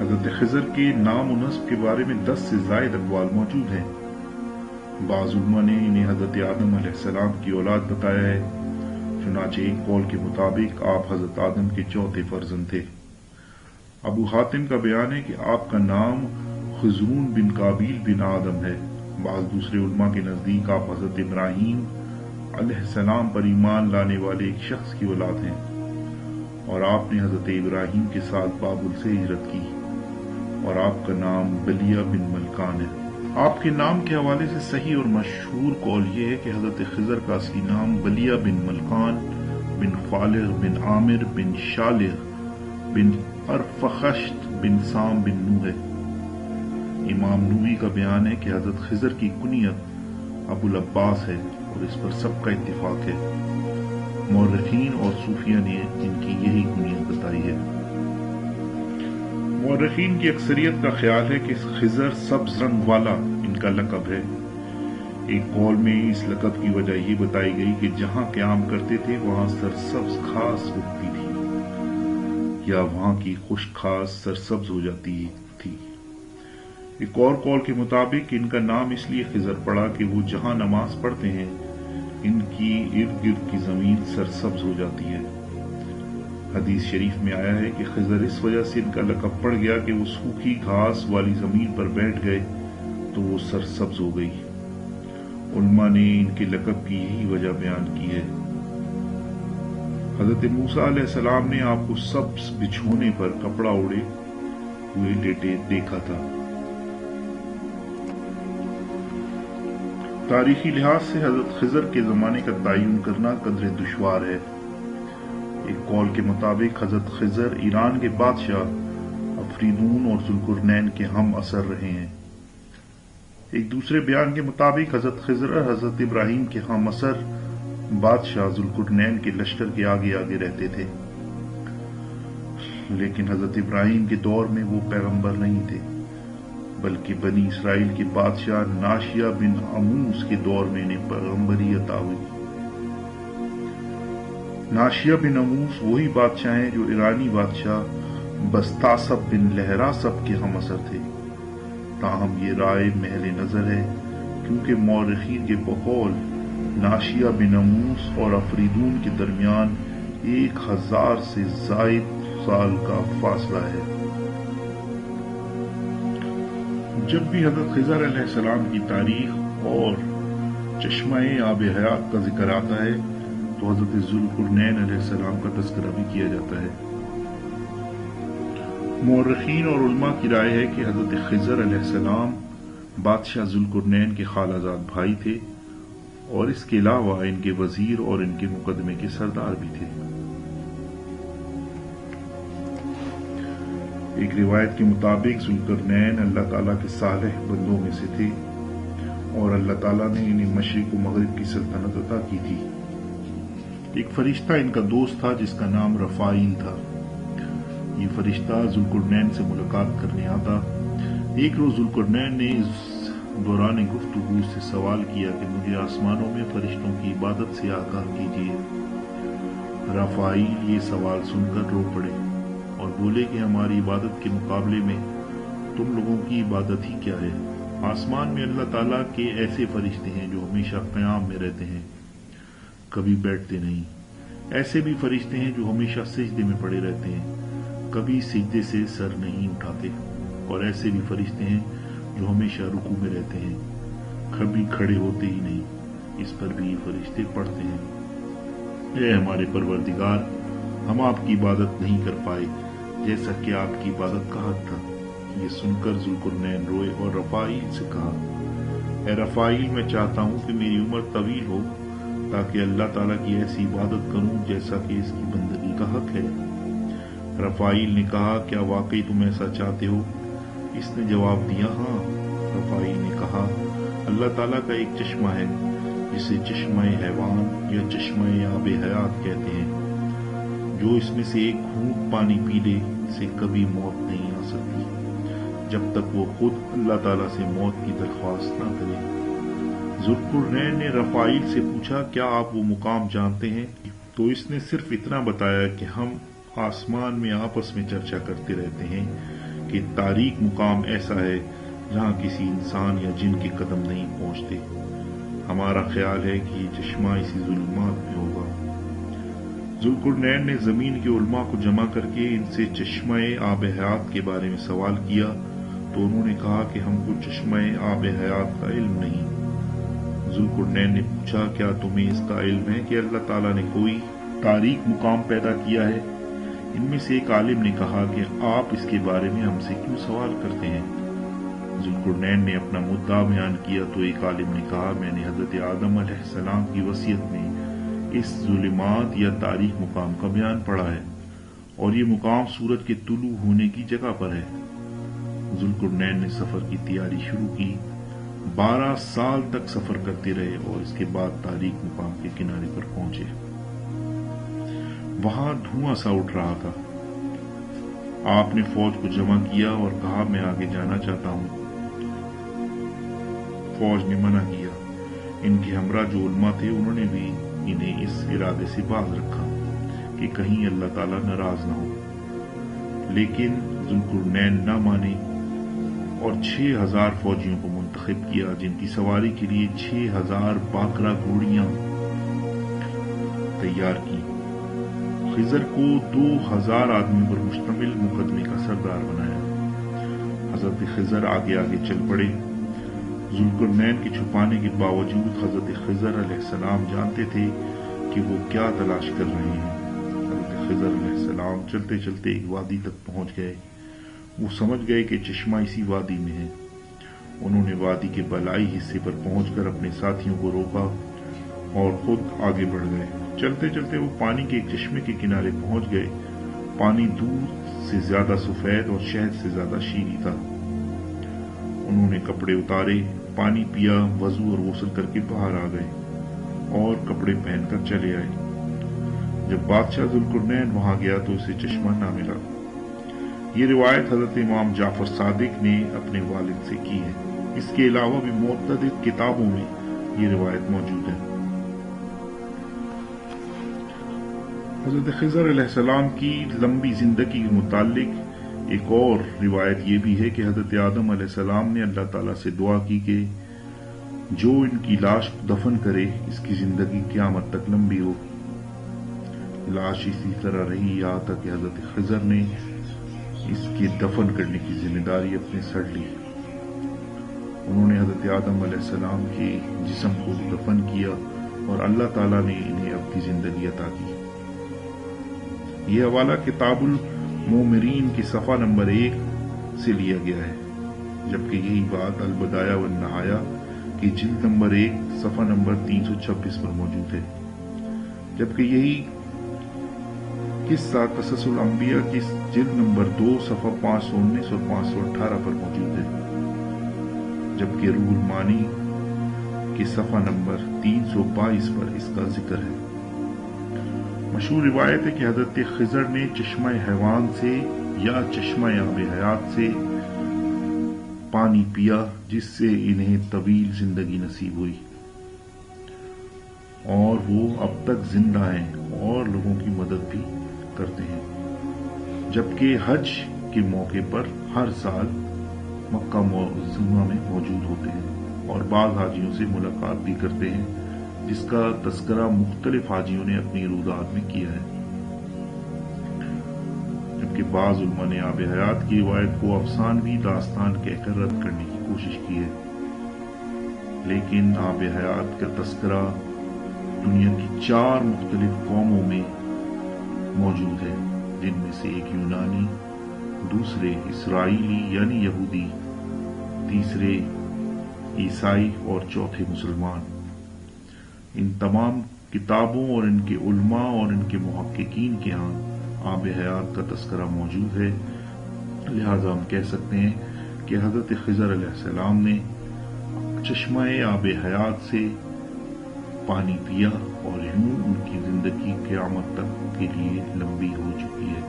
حضرت خضر کے نام و نسب کے بارے میں 10 سے زائد اقوال موجود ہیں۔ بعض علماء نے انہیں حضرت آدم علیہ السلام کی اولاد بتایا ہے، چنانچہ ایک قول کے مطابق آپ حضرت آدم کے چوتھے فرزند تھے۔ ابو حاتم کا بیان ہے کہ آپ کا نام خضرون بن قابیل بن آدم ہے۔ بعض دوسرے علماء کے نزدیک آپ حضرت ابراہیم علیہ السلام پر ایمان لانے والے ایک شخص کی اولاد ہیں، اور آپ نے حضرت ابراہیم کے ساتھ بابل سے ہجرت کی، اور آپ کا نام بلیہ بن ملکان ہے۔ آپ کے نام کے حوالے سے صحیح اور مشہور قول یہ ہے کہ حضرت خضر کا اصلی نام بلیہ بن ملکان بن فالغ بن عامر بن شالغ بن ارفخشت بن سام بن نوح ہے۔ امام نووی کا بیان ہے کہ حضرت خضر کی کنیت ابو العباس ہے، اور اس پر سب کا اتفاق ہے۔ مورخین اور صوفیہ نے ان کی یہی کنیت بتائی ہے۔ مورخین کی اکثریت کا خیال ہے کہ خضر سبز رنگ والا ان کا لقب ہے۔ ایک قول میں اس لقب کی وجہ یہ بتائی گئی کہ جہاں قیام کرتے تھے وہاں سرسبز گھاس اگتی تھی، یا وہاں کی خشک گھاس سرسبز ہو جاتی تھی۔ ایک اور قول کے مطابق ان کا نام اس لیے خضر پڑا کہ وہ جہاں نماز پڑھتے ہیں ان کی ارد گرد کی زمین سرسبز ہو جاتی ہے۔ حدیث شریف میں آیا ہے کہ خضر اس وجہ سے ان کا لقب پڑ گیا کہ وہ سوکھی گھاس والی زمین پر بیٹھ گئے تو وہ سرسبز ہو گئی۔ علماء نے ان کے لقب کی یہی وجہ بیان کی ہے۔ حضرت موسیٰ علیہ السلام نے آپ کو سبز بچھونے پر کپڑا اوڑے ہوئے لیٹے دیکھا تھا۔ تاریخی لحاظ سے حضرت خضر کے زمانے کا تعین کرنا قدر دشوار ہے۔ ایک قول کے مطابق حضرت خضر ایران کے بادشاہ افریدون اور ذوالقرنین کے ہم اثر رہے ہیں۔ ایک دوسرے بیان کے مطابق حضرت خضر حضرت ابراہیم کے ہم اثر بادشاہ ذوالقرنین کے لشکر کے آگے آگے رہتے تھے، لیکن حضرت ابراہیم کے دور میں وہ پیغمبر نہیں تھے، بلکہ بنی اسرائیل کے بادشاہ ناشیہ بن عموس کے دور میں انہیں پیغمبری عطا ہوئی۔ ناشیہ بن عموس وہی بادشاہ ہیں جو ایرانی بادشاہ بستاسب بن لہراسب کے ہم اثر تھے۔ تاہم یہ رائے محل نظر ہے، کیونکہ مورخین کے بقول ناشیہ بن عموس اور افریدون کے درمیان 1000 سے زائد سال کا فاصلہ ہے۔ جب بھی حضرت خضر علیہ السلام کی تاریخ اور چشمہ آب حیات کا ذکر آتا ہے تو حضرت ذوالقرنین علیہ السلام کا تذکرہ بھی کیا جاتا ہے۔ مورخین اور علماء کی رائے ہے کہ حضرت خضر علیہ السلام بادشاہ ذوالقرنین کے خالہ زاد بھائی تھے، اور اس کے علاوہ ان کے وزیر اور ان کے مقدمے کے سردار بھی تھے۔ ایک روایت کے مطابق ذوالقرنین اللہ تعالیٰ کے صالح بندوں میں سے تھے، اور اللہ تعالیٰ نے انہیں مشرق و مغرب کی سلطنت عطا کی تھی۔ ایک فرشتہ ان کا دوست تھا جس کا نام رفائیل تھا۔ یہ فرشتہ ذوالقرنین سے ملاقات کرنے آتا۔ ایک روز ذوالقرنین نے اس دوران گفتگو سے سوال کیا کہ مجھے آسمانوں میں فرشتوں کی عبادت سے آگاہ کیجیے۔ رفائیل یہ سوال سن کر رو پڑے اور بولے کہ ہماری عبادت کے مقابلے میں تم لوگوں کی عبادت ہی کیا ہے؟ آسمان میں اللہ تعالیٰ کے ایسے فرشتے ہیں جو ہمیشہ قیام میں رہتے ہیں، کبھی بیٹھتے نہیں۔ ایسے بھی فرشتے ہیں جو ہمیشہ سجدے میں پڑے رہتے ہیں، کبھی سجدے سے سر نہیں اٹھاتے، اور ایسے بھی فرشتے ہیں جو ہمیشہ رکوع میں رہتے ہیں، کبھی کھڑے ہوتے ہی نہیں۔ اس پر بھی یہ فرشتے پڑھتے ہیں، اے ہمارے پروردگار، ہم آپ کی عبادت نہیں کر پائے جیسا کہ آپ کی عبادت کا حق تھا۔ یہ سن کر ذوالقرنین روئے اور رفائیل سے کہا، اے رفائیل، میں چاہتا ہوں کہ میری عمر طویل ہو تاکہ اللہ تعالیٰ کی ایسی عبادت کروں جیسا کہ اس کی بندگی کا حق ہے۔ رفائیل نے کہا، کیا واقعی تم ایسا چاہتے ہو؟ اس نے جواب دیا، ہاں۔ رفائیل نے کہا، اللہ تعالیٰ کا ایک چشمہ ہے جسے چشمہ حیوان یا چشمہ آب حیات کہتے ہیں، جو اس میں سے ایک گھونٹ پانی پی لے سے کبھی موت نہیں آ سکتی جب تک وہ خود اللہ تعالیٰ سے موت کی درخواست نہ کرے۔ ذوالقرنین نے رفائیل سے پوچھا، کیا آپ وہ مقام جانتے ہیں؟ تو اس نے صرف اتنا بتایا کہ ہم آسمان میں آپس میں چرچا کرتے رہتے ہیں کہ تاریک مقام ایسا ہے جہاں کسی انسان یا جن کے قدم نہیں پہنچتے۔ ہمارا خیال ہے کہ یہ چشمہ اسی ظلمات میں ہوگا۔ ذوالقرنین نے زمین کے علماء کو جمع کر کے ان سے چشمہ آب حیات کے بارے میں سوال کیا تو انہوں نے کہا کہ ہم کو چشمہ آب حیات کا علم نہیں۔ ذوالقرنین نے پوچھا کیا تمہیں اس کا علم ہے کہ اللہ تعالیٰ نے کوئی تاریک مقام پیدا کیا ہے؟ ان میں سے ایک عالم نے کہا کہ آپ اس کے بارے میں ہم سے کیوں سوال کرتے ہیں؟ ذوالقرنین نے اپنا مدعا بیان کیا تو ایک عالم نے کہا میں نے حضرت آدم علیہ السلام کی وصیت میں اس ظلمات یا تاریک مقام کا بیان پڑھا ہے اور یہ مقام سورج کے طلوع ہونے کی جگہ پر ہے۔ ذوالقرنین نے سفر کی تیاری شروع کی، 12 سال تک سفر کرتے رہے اور اس کے بعد تاریک مقام کے کنارے پر پہنچے۔ وہاں دھواں سا اٹھ رہا تھا۔ آپ نے فوج کو جمع کیا اور کہا میں آگے جانا چاہتا ہوں۔ فوج نے منع کیا۔ ان کے ہمراہ جو علماء تھے انہوں نے بھی انہیں اس ارادے سے باز رکھا کہ کہیں اللہ تعالیٰ ناراض نہ ہو، لیکن ذوالقرنین نہ مانے اور 6000 فوجیوں کو منتخب کیا جن کی سواری کے لیے 6000 باکرا گھوڑیاں تیار کی۔ خضر کو 2000 آدمیوں پر مشتمل مقدمے کا سردار بنایا۔ حضرت خضر آگے آگے چل پڑے۔ ذوالقرنین کے چھپانے کے باوجود حضرت خضر علیہ السلام جانتے تھے کہ وہ کیا تلاش کر رہے ہیں۔ حضرت خضر علیہ السلام چلتے چلتے ایک وادی تک پہنچ گئے۔ وہ سمجھ گئے کہ چشمہ اسی وادی میں ہے۔ انہوں نے وادی کے بالائی حصے پر پہنچ کر اپنے ساتھیوں کو روکا اور خود آگے بڑھ گئے۔ چلتے چلتے وہ پانی کے ایک چشمے کے کنارے پہنچ گئے۔ پانی دودھ سے زیادہ سفید اور شہد سے زیادہ شیریں تھا۔ انہوں نے کپڑے اتارے، پانی پیا، وضو اور غسل کر کے باہر آ گئے اور کپڑے پہن کر چلے آئے۔ جب بادشاہ ذوالقرنین وہاں گیا تو اسے چشمہ نہ ملا۔ یہ روایت حضرت امام جعفر صادق نے اپنے والد سے کی ہے۔ اس کے علاوہ بھی متعدد کتابوں میں یہ روایت موجود ہے۔ حضرت خضر علیہ السلام کی لمبی زندگی کے متعلق ایک اور روایت یہ بھی ہے کہ حضرت آدم علیہ السلام نے اللہ تعالیٰ سے دعا کی کہ جو ان کی لاش کو دفن کرے اس کی زندگی قیامت تک لمبی ہو۔ لاش اسی طرح رہی یہاں تک کہ حضرت خضر نے اس کے دفن کرنے کی ذمہ داری اپنے سر لی۔ انہوں نے حضرت آدم علیہ السلام کے جسم کو دفن کیا اور اللہ تعالیٰ نے انہیں اپنی زندگی عطا کی۔ یہ حوالہ کتاب المومرین کی صفحہ نمبر 1 سے لیا گیا ہے، جبکہ یہی بات البدایہ والنہایہ کی جلد نمبر 1 صفحہ نمبر 326 پر موجود ہے، جبکہ یہی قصہ قصص الانبیاء کی جلد نمبر 2 صفحہ 519 اور 518 پر موجود ہے، جبکہ روح المانی کی صفحہ نمبر 322 پر اس کا ذکر ہے۔ مشہور روایت ہے کہ حضرت خضر نے چشمہ حیوان سے یا چشمہ آب حیات سے پانی پیا جس سے انہیں طویل زندگی نصیب ہوئی، اور وہ اب تک زندہ ہیں اور لوگوں کی مدد بھی کرتے ہیں، جبکہ حج کے موقع پر ہر سال مکہ معظمہ میں موجود ہوتے ہیں اور بعض حاجیوں سے ملاقات بھی کرتے ہیں، جس کا تذکرہ مختلف حاجیوں نے اپنی رودات میں کیا ہے، جبکہ بعض علماء نے آب حیات کی روایت کو افسانوی داستان کہہ کر رد کرنے کی کوشش کی ہے، لیکن آب حیات کا تذکرہ دنیا کی 4 مختلف قوموں میں موجود ہے، جن میں سے ایک یونانی، دوسرے اسرائیلی یعنی یہودی، تیسرے عیسائی اور چوتھے مسلمان۔ ان تمام کتابوں اور ان کے علماء اور ان کے محققین کے ہاں آب حیات کا تذکرہ موجود ہے، لہذا ہم کہہ سکتے ہیں کہ حضرت خضر علیہ السلام نے چشمہ آب حیات سے پانی پیا اور یوں ان کی زندگی قیامت تک کے لیے لمبی ہو چکی ہے۔